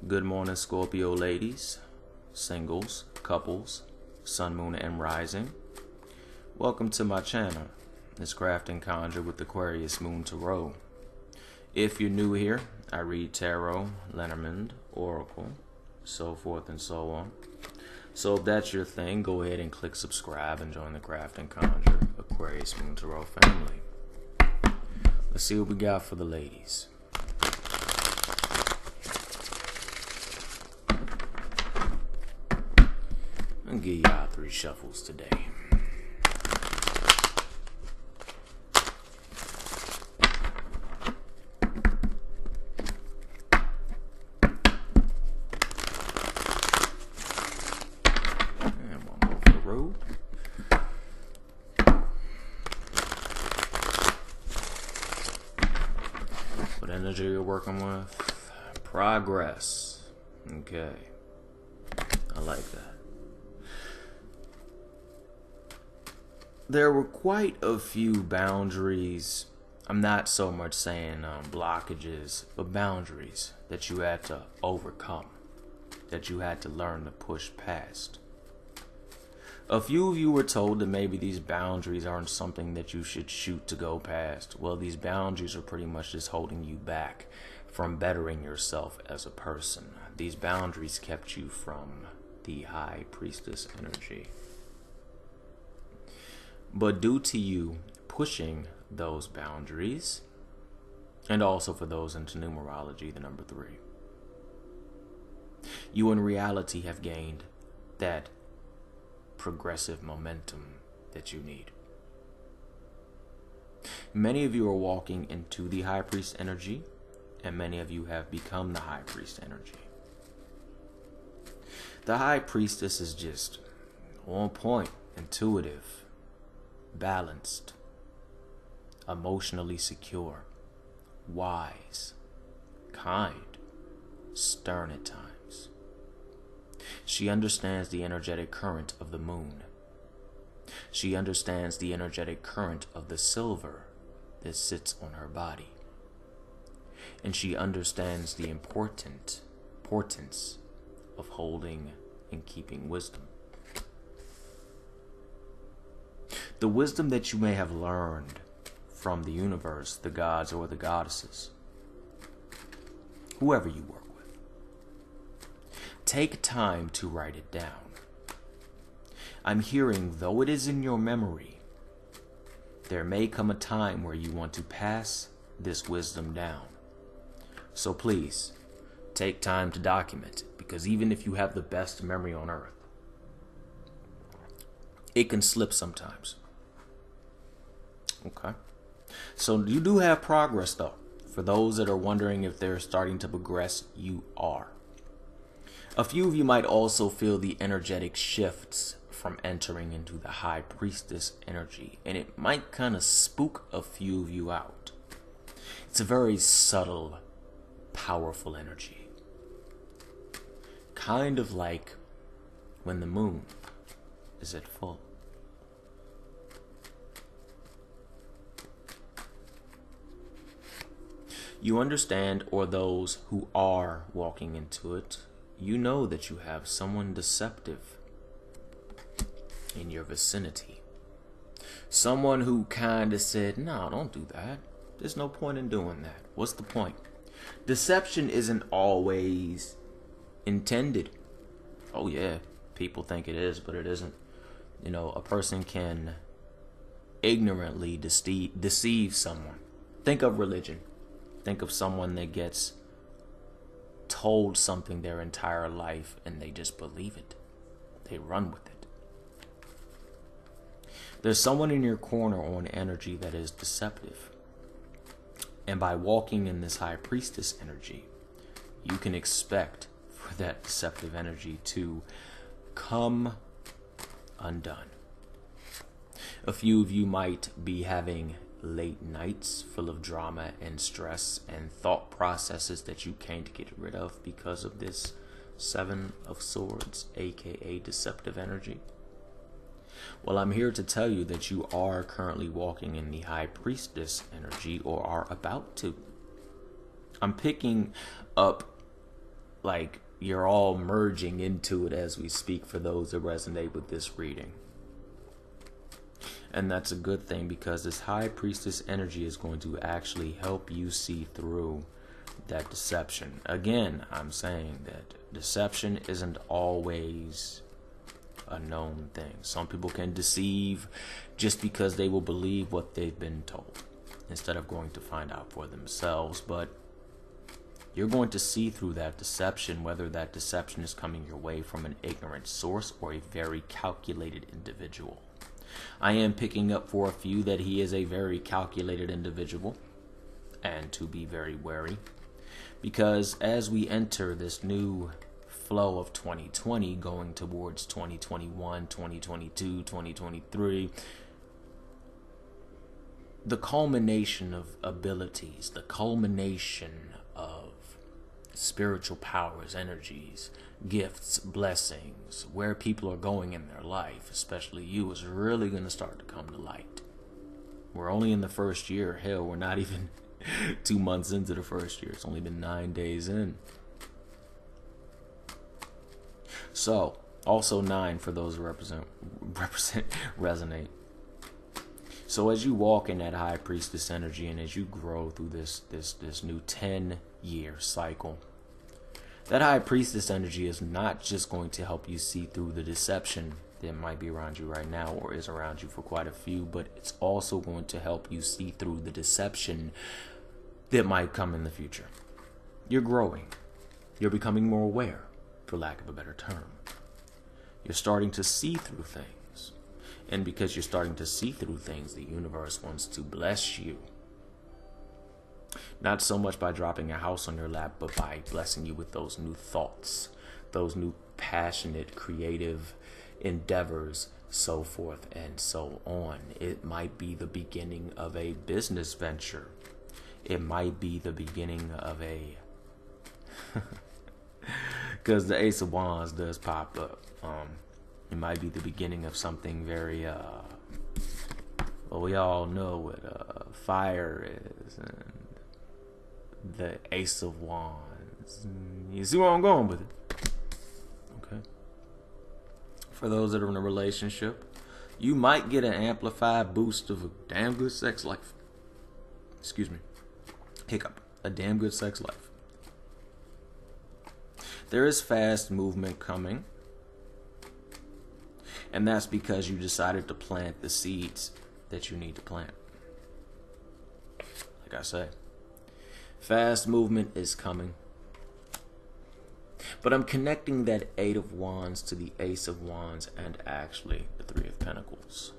Good morning, Scorpio ladies, singles, couples, sun, moon, and rising. Welcome to my channel. It's Craft and Conjure with Aquarius Moon Tarot. If you're new here, I read tarot, Lenormand, oracle, so forth and so on. So if that's your thing, go ahead and click subscribe and join the Craft and Conjure Aquarius Moon Tarot family. Let's see what we got for the ladies. I'll give y'all 3 shuffles today. And one more for the road. What energy you're working with? Progress. Okay. I like that. There were quite a few boundaries. I'm not so much saying blockages, but boundaries that you had to overcome, that you had to learn to push past. A few of you were told that maybe these boundaries aren't something that you should shoot to go past. Well, these boundaries are pretty much just holding you back from bettering yourself as a person. These boundaries kept you from the High Priestess energy. But due to you pushing those boundaries, and also for those into numerology, the number 3, you in reality have gained that progressive momentum that you need. Many of you are walking into the High Priest energy, and many of you have become the High Priest energy. The High Priestess is just on point, intuitive, balanced, emotionally secure, wise, kind, stern at times. She understands the energetic current of the moon. She understands the energetic current of the silver that sits on her body. And she understands the importance of holding and keeping wisdom. The wisdom that you may have learned from the universe, the gods or the goddesses, whoever you work with. Take time to write it down. I'm hearing, though it is in your memory, there may come a time where you want to pass this wisdom down. So please, take time to document it, because even if you have the best memory on earth, it can slip sometimes. Okay. So you do have progress, though. For those that are wondering if they're starting to progress, you are. A few of you might also feel the energetic shifts from entering into the High Priestess energy, and it might kind of spook a few of you out. It's a very subtle, powerful energy. Kind of like when the moon is at full. You understand, or those who are walking into it, you know that you have someone deceptive in your vicinity. Someone who kind of said, no, don't do that. There's no point in doing that. What's the point? Deception isn't always intended. Oh yeah, people think it is, but it isn't. You know, a person can ignorantly deceive someone. Think of religion. Think of someone that gets told something their entire life and they just believe it. They run with it. There's someone in your corner on energy that is deceptive. And by walking in this High Priestess energy, you can expect for that deceptive energy to come undone. A few of you might be having late nights full of drama and stress and thought processes that you can't get rid of because of this 7 of Swords, aka deceptive energy. Well, I'm here to tell you that you are currently walking in the High Priestess energy, or are about to. I'm picking up like you're all merging into it as we speak for those that resonate with this reading. And that's a good thing, because this high priestess energy is going to actually help you see through that deception. Again, I'm saying that deception isn't always a known thing. Some people can deceive just because they will believe what they've been told instead of going to find out for themselves. But you're going to see through that deception, whether that deception is coming your way from an ignorant source or a very calculated individual. I am picking up for a few that he is a very calculated individual, and to be very wary, because as we enter this new flow of 2020 going towards 2021, 2022, 2023, the culmination of abilities, the culmination of spiritual powers, energies, gifts, blessings, where people are going in their life, especially you, is really going to start to come to light. We're only in the first year. Hell, we're not even 2 months into the first year. It's only been 9 days in. So, also 9 for those who resonate. So as you walk in that high priestess energy, and as you grow through this new 10-year cycle, that high priestess energy is not just going to help you see through the deception that might be around you right now, or is around you for quite a few, but it's also going to help you see through the deception that might come in the future. You're growing. You're becoming more aware, for lack of a better term. You're starting to see through things. And because you're starting to see through things, the universe wants to bless you. Not so much by dropping a house on your lap, but by blessing you with those new thoughts, those new passionate, creative endeavors, so forth and so on. It might be the beginning of a business venture. It might be the beginning of a... because the Ace of Wands does pop up. It might be the beginning of something very... well, we all know what fire is, and the Ace of Wands. You see where I'm going with it? Okay. For those that are in a relationship, you might get an amplified boost of a damn good sex life. Excuse me. Hiccup. A damn good sex life. There is fast movement coming. And that's because you decided to plant the seeds that you need to plant. Like I say, fast movement is coming. But I'm connecting that 8 of Wands to the Ace of Wands and actually the 3 of Pentacles.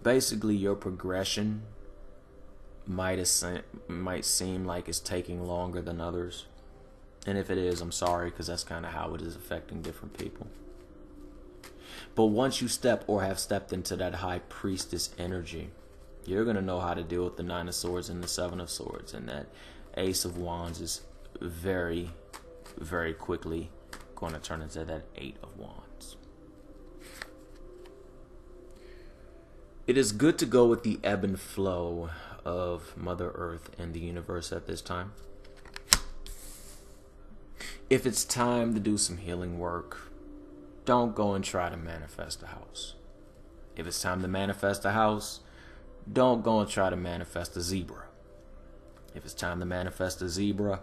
Basically, your progression might seem like it's taking longer than others. And if it is, I'm sorry, because that's kind of how it is affecting different people. But once you step or have stepped into that high priestess energy, you're going to know how to deal with the 9 of Swords and the 7 of Swords. And that Ace of Wands is very, very quickly going to turn into that 8 of Wands. It is good to go with the ebb and flow of Mother Earth and the universe at this time. If it's time to do some healing work, don't go and try to manifest a house. If it's time to manifest a house, don't go and try to manifest a zebra. If it's time to manifest a zebra,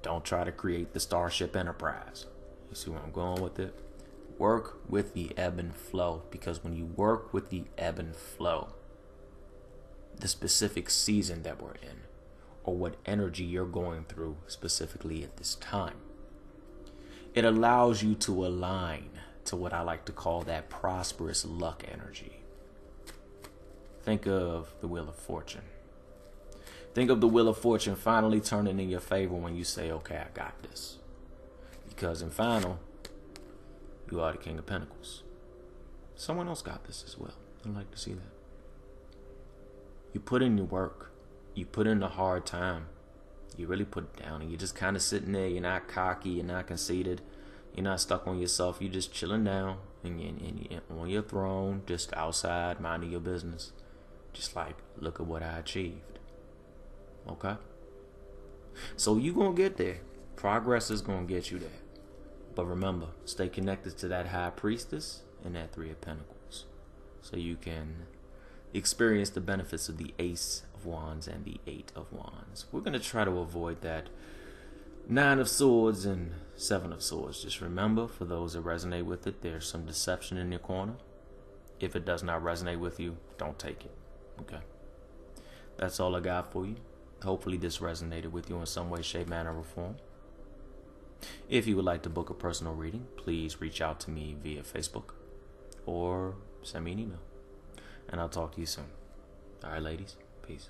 don't try to create the Starship Enterprise. You see where I'm going with it? Work with the ebb and flow, because when you work with the ebb and flow, the specific season that we're in, or what energy you're going through specifically at this time, it allows you to align to what I like to call that prosperous luck energy. Think of the Wheel of Fortune. Think of the Wheel of Fortune finally turning in your favor when you say, okay, I got this. Because in final, you are the King of Pentacles. Someone else got this as well. I'd like to see that. You put in your work. You put in the hard time. You really put it down, and you're just kind of sitting there. You're not cocky. You're not conceited. You're not stuck on yourself. You're just chilling down and you're on your throne, just outside, minding your business. Just like, look at what I achieved. Okay? So you gonna get there. Progress is gonna get you there. But remember, stay connected to that High Priestess and that Three of Pentacles, so you can experience the benefits of the Ace of Wands and the Eight of Wands. We're gonna try to avoid that Nine of Swords and Seven of Swords. Just remember, for those that resonate with it, there's some deception in your corner. If it does not resonate with you, don't take it. Okay? That's all I got for you. Hopefully this resonated with you in some way, shape, manner, or form. If you would like to book a personal reading, please reach out to me via Facebook or send me an email. And I'll talk to you soon. All right, ladies. Peace.